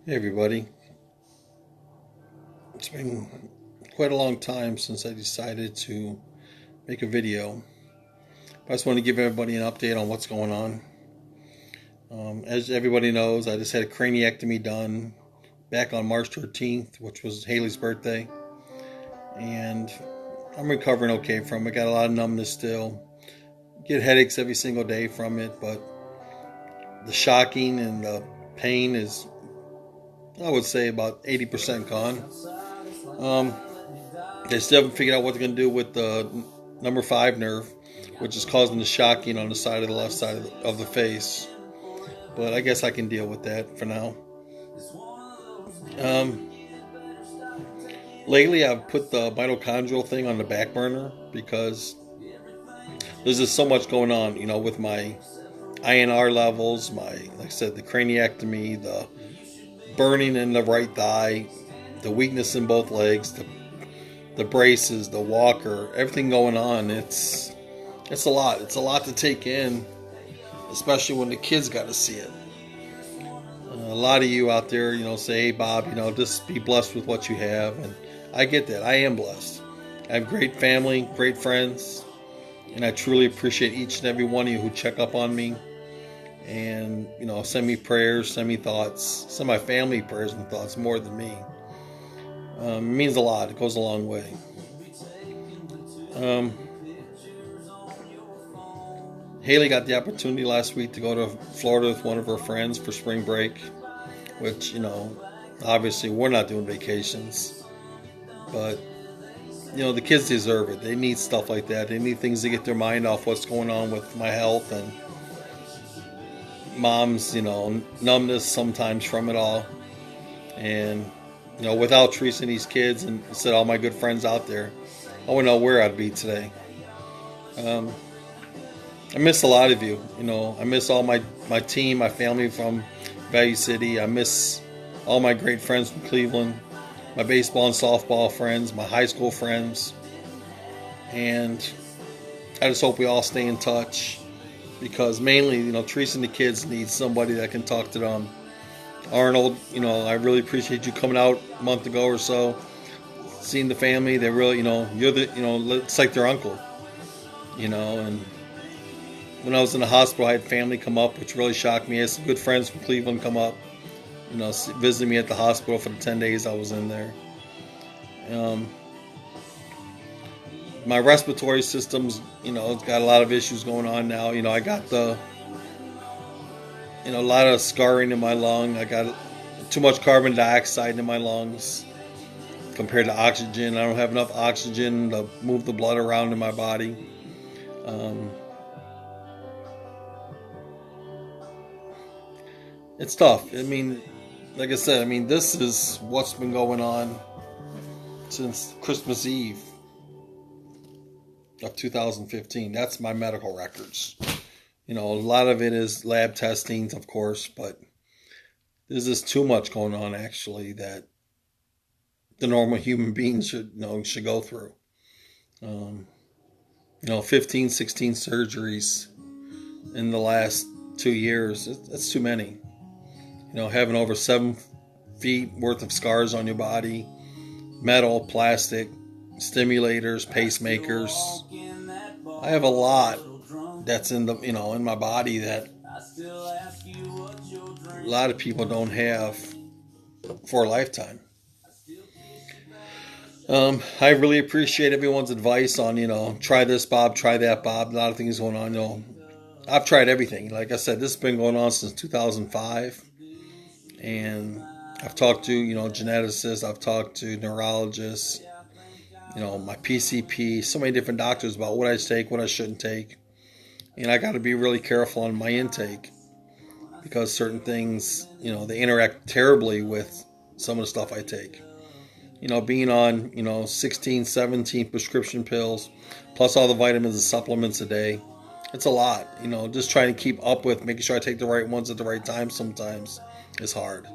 Hey everybody, it's been quite a long time since I decided to make a video. I just want to give everybody an update on what's going on. As everybody knows, I just had a craniectomy done back on March 13th, which was Haley's birthday. And I'm recovering okay from it. Got a lot of numbness still. Get headaches every single day from it, but the shocking and the pain is, I would say, about 80% gone. They still haven't figured out what they're going to do with the number 5 nerve, which is causing the shocking on the side of the left side of the face. But I guess I can deal with that for now. Lately, I've put the mitochondrial thing on the back burner because there's just so much going on, with my INR levels, like I said, the craniectomy, the burning in the right thigh, the weakness in both legs, the braces, the walker, everything going on. It's a lot. It's a lot to take in, especially when the kids got to see it. A lot of you out there, say, hey, Bob, just be blessed with what you have. And I get that. I am blessed. I have great family, great friends, and I truly appreciate each and every one of you who check up on me and, send me prayers, send me thoughts, send my family prayers and thoughts more than me. It means a lot. It goes a long way. Haley got the opportunity last week to go to Florida with one of her friends for spring break, which, obviously we're not doing vacations, but, the kids deserve it. They need stuff like that. They need things to get their mind off what's going on with my health and mom's, numbness sometimes from it all. And, without Teresa and these kids and said all my good friends out there, I wouldn't know where I'd be today. I miss a lot of you. I miss all my team, my family from Value City. I miss all my great friends from Cleveland, my baseball and softball friends, my high school friends. And I just hope we all stay in touch because mainly, Teresa and the kids need somebody that can talk to them. Arnold, I really appreciate you coming out a month ago or so, seeing the family. They really, you're the, it's like their uncle, and when I was in the hospital, I had family come up, which really shocked me. I had some good friends from Cleveland come up, visiting me at the hospital for the 10 days I was in there. My respiratory system's, it's got a lot of issues going on now. I got a lot of scarring in my lung. I got too much carbon dioxide in my lungs compared to oxygen. I don't have enough oxygen to move the blood around in my body. It's tough. Like I said, this is what's been going on since Christmas Eve of 2015. That's my medical records. A lot of it is lab testings, of course, but there's just too much going on, actually, that the normal human being should go through. 15, 16 surgeries in the last 2 years. That's too many. Having over 7 feet worth of scars on your body, metal, plastic, stimulators, pacemakers. I have a lot that's in the in my body that a lot of people don't have for a lifetime. I really appreciate everyone's advice on try this, Bob, try that, Bob. A lot of things going on. I've tried everything. Like I said, this has been going on since 2005, and I've talked to geneticists, I've talked to neurologists, my PCP, so many different doctors about what I take, what I shouldn't take. And I got to be really careful on my intake because certain things, they interact terribly with some of the stuff I take. Being on, 16, 17 prescription pills, plus all the vitamins and supplements a day, it's a lot. Just trying to keep up with making sure I take the right ones at the right time sometimes is hard.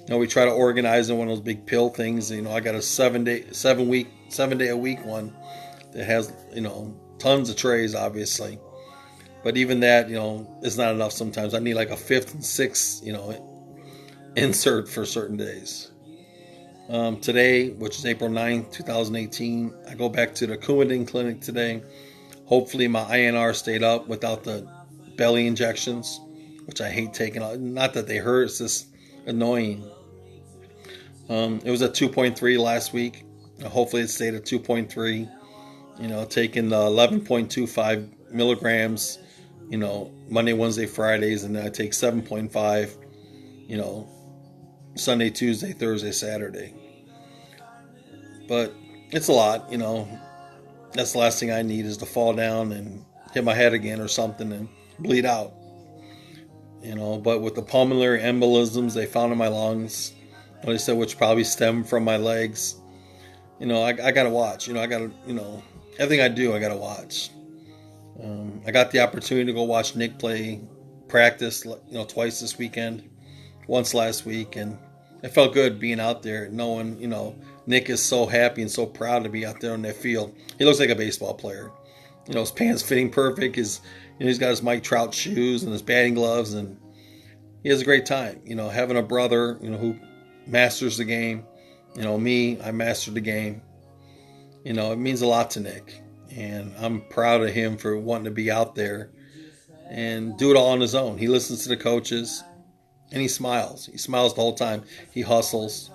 We try to organize in one of those big pill things. I got a 7 day a week one that has, tons of trays, obviously. But even that, is not enough sometimes. I need like a 5th and 6th, insert for certain days. Today, which is April 9th, 2018, I go back to the Coumadin clinic today. Hopefully my INR stayed up without the belly injections, which I hate taking. Not that they hurt, it's just annoying. It was at 2.3 last week. Hopefully it stayed at 2.3. Taking the 11.25 milligrams, Monday, Wednesday, Fridays, and then I take 7.5, Sunday, Tuesday, Thursday, Saturday. But it's a lot, That's the last thing I need is to fall down and hit my head again or something and bleed out. But with the pulmonary embolisms they found in my lungs, they said, which probably stem from my legs, I got to watch. I got to, everything I do, I got to watch. I got the opportunity to go watch Nick play practice, twice this weekend, once last week, and it felt good being out there, knowing, Nick is so happy and so proud to be out there on that field. He looks like a baseball player. His pants fitting perfect. He's got his Mike Trout shoes and his batting gloves, and he has a great time. Having a brother, who masters the game. Me, I mastered the game. It means a lot to Nick, and I'm proud of him for wanting to be out there and do it all on his own. He listens to the coaches, and he smiles. He smiles the whole time. He hustles.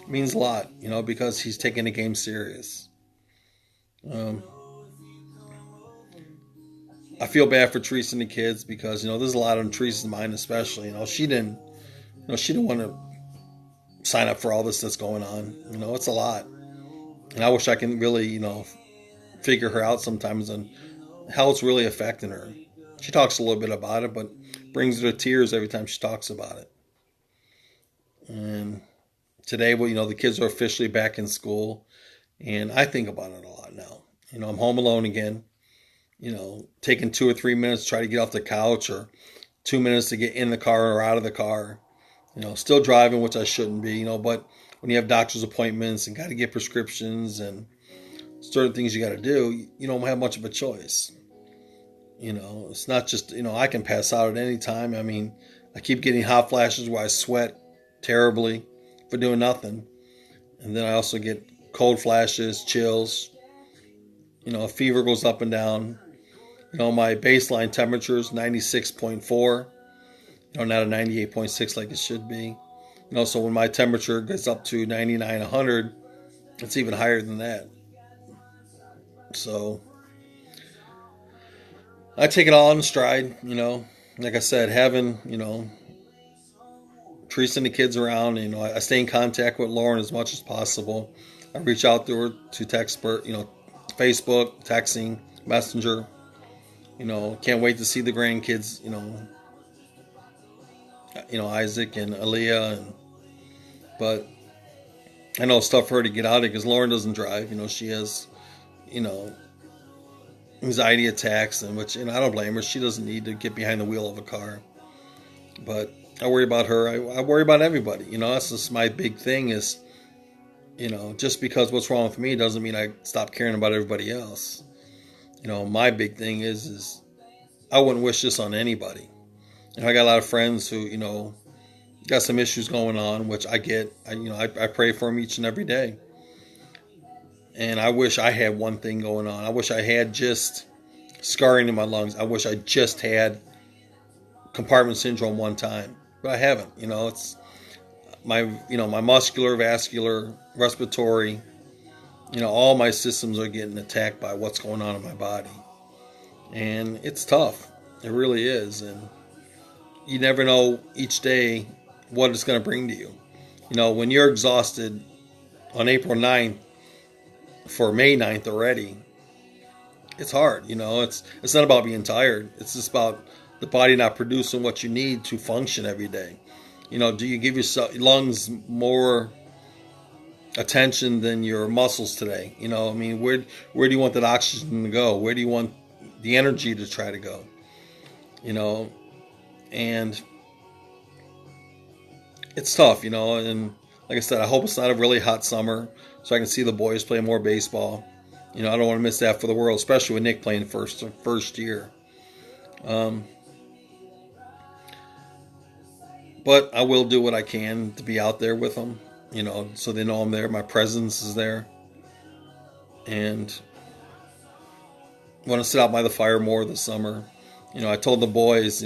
It means a lot, because he's taking the game serious. I feel bad for Teresa and the kids because, there's a lot on Teresa's mind especially. She didn't want to sign up for all this that's going on. It's a lot. And I wish I can really, figure her out sometimes and how it's really affecting her. She talks a little bit about it, but brings her to tears every time she talks about it. And today, the kids are officially back in school, and I think about it a lot now. I'm home alone again, taking 2 or 3 minutes to try to get off the couch or 2 minutes to get in the car or out of the car, still driving, which I shouldn't be, but when you have doctor's appointments and got to get prescriptions and certain things you got to do, you don't have much of a choice. It's not just, I can pass out at any time. I keep getting hot flashes where I sweat terribly for doing nothing. And then I also get cold flashes, chills, fever goes up and down. My baseline temperature is 96.4, not a 98.6 like it should be. So when my temperature gets up to 99, 100, it's even higher than that. So I take it all in stride, like I said, having, Teresa and the kids around, I stay in contact with Lauren as much as possible. I reach out to her to text her, Facebook, texting, Messenger. Can't wait to see the grandkids, Isaac and Aaliyah, but I know it's tough for her to get out of it because Lauren doesn't drive. She has, anxiety attacks, and which, I don't blame her. She doesn't need to get behind the wheel of a car. But I worry about her. I worry about everybody. That's just my big thing is, just because what's wrong with me doesn't mean I stop caring about everybody else. My big thing is I wouldn't wish this on anybody. I got a lot of friends who, got some issues going on, which I get. I pray for them each and every day. And I wish I had one thing going on. I wish I had just scarring in my lungs. I wish I just had compartment syndrome one time, but I haven't. It's my muscular, vascular, respiratory, all my systems are getting attacked by what's going on in my body. And it's tough. It really is. And you never know each day what it's going to bring to you. When you're exhausted on April 9th for May 9th already, it's hard. It's not about being tired. It's just about the body not producing what you need to function every day. Do you give your lungs more attention than your muscles today? Where do you want that oxygen to go? Where do you want the energy to try to go? And it's tough, and like I said, I hope it's not a really hot summer so I can see the boys play more baseball. I don't want to miss that for the world, especially with Nick playing first year. But But I will do what I can to be out there with them, so they know I'm there. My presence is there. And I want to sit out by the fire more this summer. I told the boys,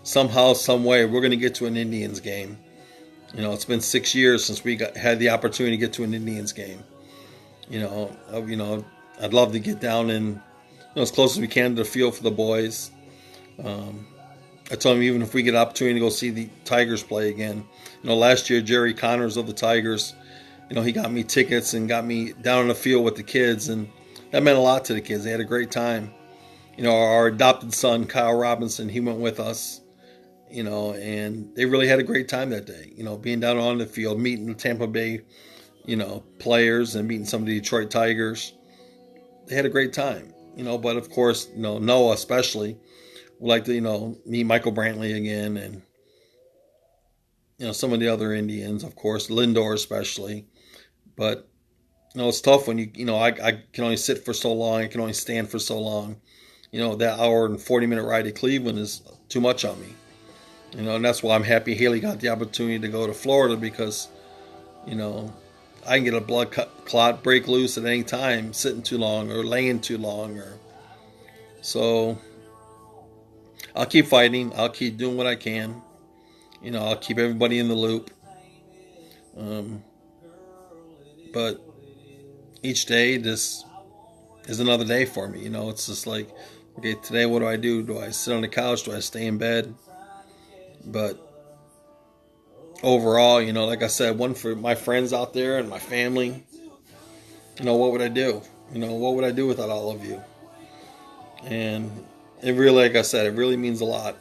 somehow, some way, we're going to get to an Indians game. It's been 6 years since we had the opportunity to get to an Indians game. I'd love to get down and as close as we can to the field for the boys. I told him even if we get an opportunity to go see the Tigers play again. Last year Jerry Connors of the Tigers, he got me tickets and got me down on the field with the kids, and that meant a lot to the kids. They had a great time. Our adopted son Kyle Robinson, he went with us. And they really had a great time that day. Being down on the field, meeting the Tampa Bay, players, and meeting some of the Detroit Tigers. They had a great time. But of course, Noah especially would like to, meet Michael Brantley again, and some of the other Indians, of course, Lindor especially. But it's tough when I can only sit for so long. I can only stand for so long. That hour and 40-minute ride to Cleveland is too much on me. And that's why I'm happy Haley got the opportunity to go to Florida, because, I can get a blood clot break loose at any time, sitting too long or laying too long. So I'll keep fighting. I'll keep doing what I can. I'll keep everybody in the loop. But each day, this is another day for me. It's just like, okay, today what do? Do I sit on the couch? Do I stay in bed? But overall, like I said, one for my friends out there and my family, what would I do? What would I do without all of you? And it really, like I said, it really means a lot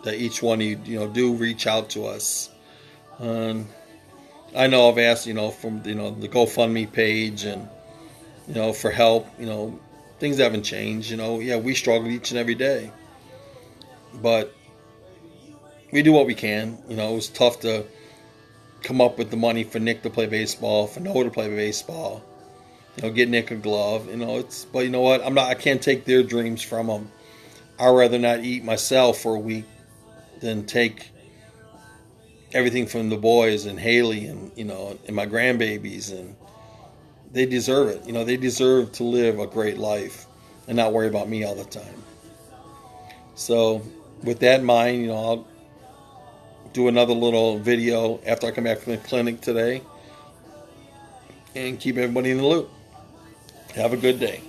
that each one of you, do reach out to us. I know I've asked, from, the GoFundMe page and, for help. Things haven't changed. Yeah, we struggle each and every day. But we do what we can. It was tough to come up with the money for Nick to play baseball, for Noah to play baseball. Get Nick a glove. But you know what? I can't take their dreams from them. I'd rather not eat myself for a week than take everything from the boys and Haley and and my grandbabies, and they deserve it. They deserve to live a great life and not worry about me all the time. So with that in mind, I'll do another little video after I come back from the clinic today and keep everybody in the loop. Have a good day.